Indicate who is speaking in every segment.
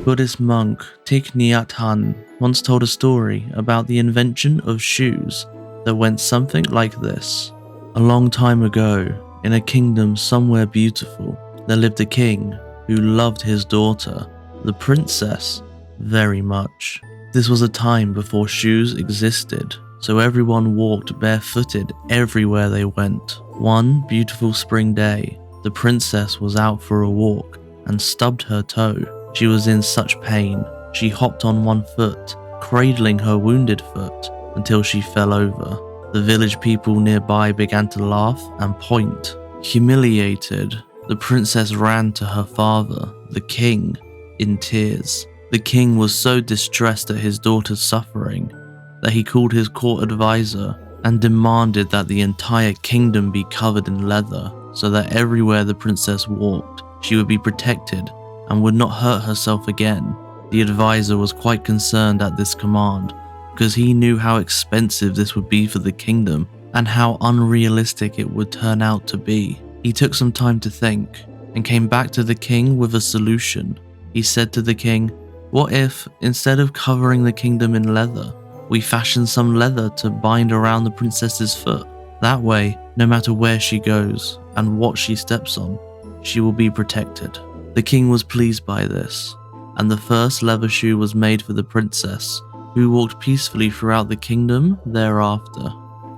Speaker 1: Buddhist monk Thich Nhat Hanh once told a story about the invention of shoes that went something like this. A long time ago, in a kingdom somewhere beautiful, there lived a king who loved his daughter, the princess, very much. This was a time before shoes existed, so everyone walked barefooted everywhere they went. One beautiful spring day, the princess was out for a walk and stubbed her toe. She was in such pain, she hopped on one foot, cradling her wounded foot until she fell over. The village people nearby began to laugh and point. Humiliated, the princess ran to her father, the king, in tears. The king was so distressed at his daughter's suffering that he called his court advisor and demanded that the entire kingdom be covered in leather so that everywhere the princess walked, she would be protected and would not hurt herself again. The advisor was quite concerned at this command because he knew how expensive this would be for the kingdom and how unrealistic it would turn out to be. He took some time to think and came back to the king with a solution. He said to the king, "What if, instead of covering the kingdom in leather, we fashion some leather to bind around the princess's foot? That way, no matter where she goes and what she steps on, she will be protected." The king was pleased by this, and the first leather shoe was made for the princess, who walked peacefully throughout the kingdom thereafter.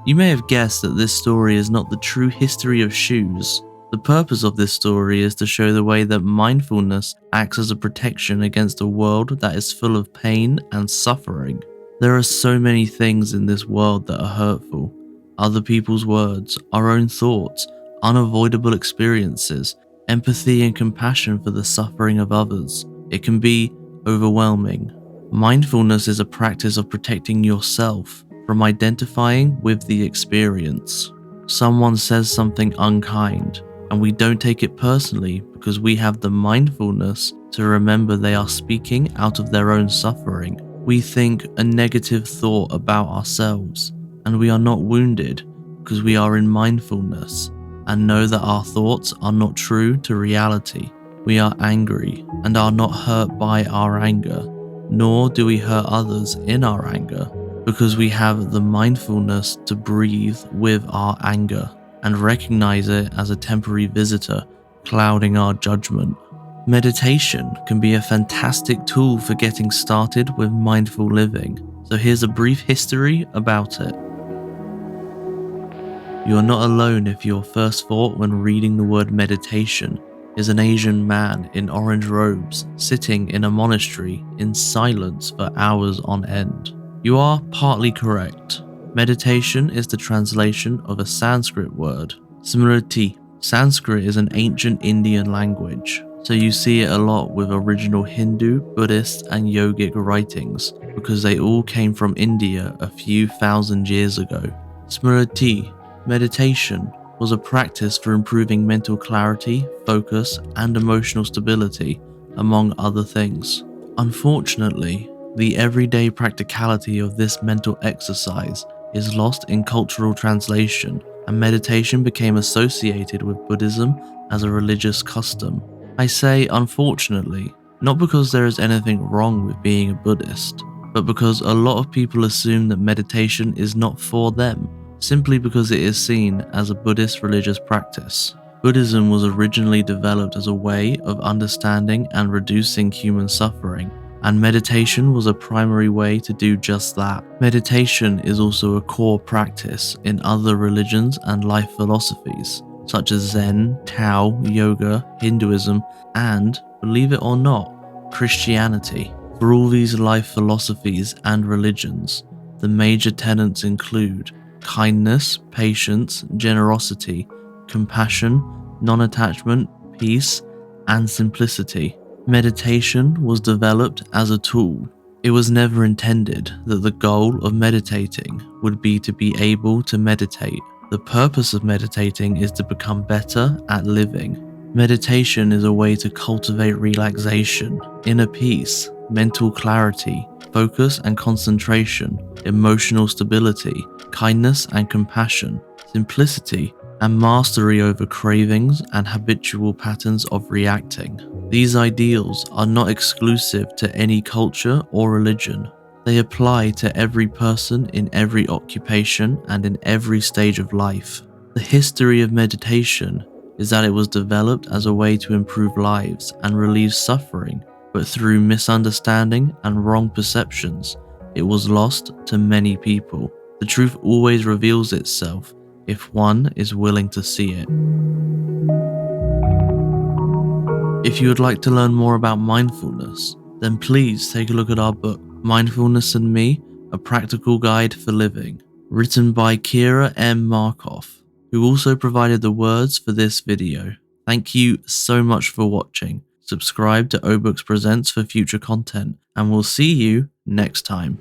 Speaker 1: You may have guessed that this story is not the true history of shoes. The purpose of this story is to show the way that mindfulness acts as a protection against a world that is full of pain and suffering. There are so many things in this world that are hurtful. Other people's words, our own thoughts, unavoidable experiences, empathy and compassion for the suffering of others. It can be overwhelming. Mindfulness is a practice of protecting yourself from identifying with the experience. Someone says something unkind, and we don't take it personally because we have the mindfulness to remember they are speaking out of their own suffering. We think a negative thought about ourselves, and we are not wounded because we are in mindfulness and know that our thoughts are not true to reality. We are angry and are not hurt by our anger, nor do we hurt others in our anger, because we have the mindfulness to breathe with our anger and recognize it as a temporary visitor clouding our judgment. Meditation can be a fantastic tool for getting started with mindful living, so here's a brief history about it. You are not alone if your first thought when reading the word meditation is an Asian man in orange robes sitting in a monastery in silence for hours on end. You are partly correct. Meditation is the translation of a Sanskrit word, smriti. Sanskrit is an ancient Indian language, so you see it a lot with original Hindu, Buddhist, and yogic writings because they all came from India a few thousand years ago. Smriti, meditation, was a practice for improving mental clarity, focus, and emotional stability, among other things. Unfortunately, the everyday practicality of this mental exercise is lost in cultural translation, and meditation became associated with Buddhism as a religious custom. I say unfortunately, not because there is anything wrong with being a Buddhist, but because a lot of people assume that meditation is not for them, simply because it is seen as a Buddhist religious practice. Buddhism was originally developed as a way of understanding and reducing human suffering, and meditation was a primary way to do just that. Meditation is also a core practice in other religions and life philosophies, such as Zen, Tao, yoga, Hinduism, and, believe it or not, Christianity. For all these life philosophies and religions, the major tenets include kindness, patience, generosity, compassion, non-attachment, peace, and simplicity. Meditation was developed as a tool. It was never intended that the goal of meditating would be to be able to meditate. The purpose of meditating is to become better at living. Meditation is a way to cultivate relaxation, inner peace, mental clarity, focus and concentration, emotional stability, kindness and compassion, simplicity, and mastery over cravings and habitual patterns of reacting. These ideals are not exclusive to any culture or religion. They apply to every person in every occupation and in every stage of life. The history of meditation is that it was developed as a way to improve lives and relieve suffering, but through misunderstanding and wrong perceptions, it was lost to many people. The truth always reveals itself if one is willing to see it. If you would like to learn more about mindfulness, then please take a look at our book, Mindfulness and Me, A Practical Guide for Living, written by Kira M. Markov, who also provided the words for this video. Thank you so much for watching. Subscribe to OBooks Presents for future content, and we'll see you next time.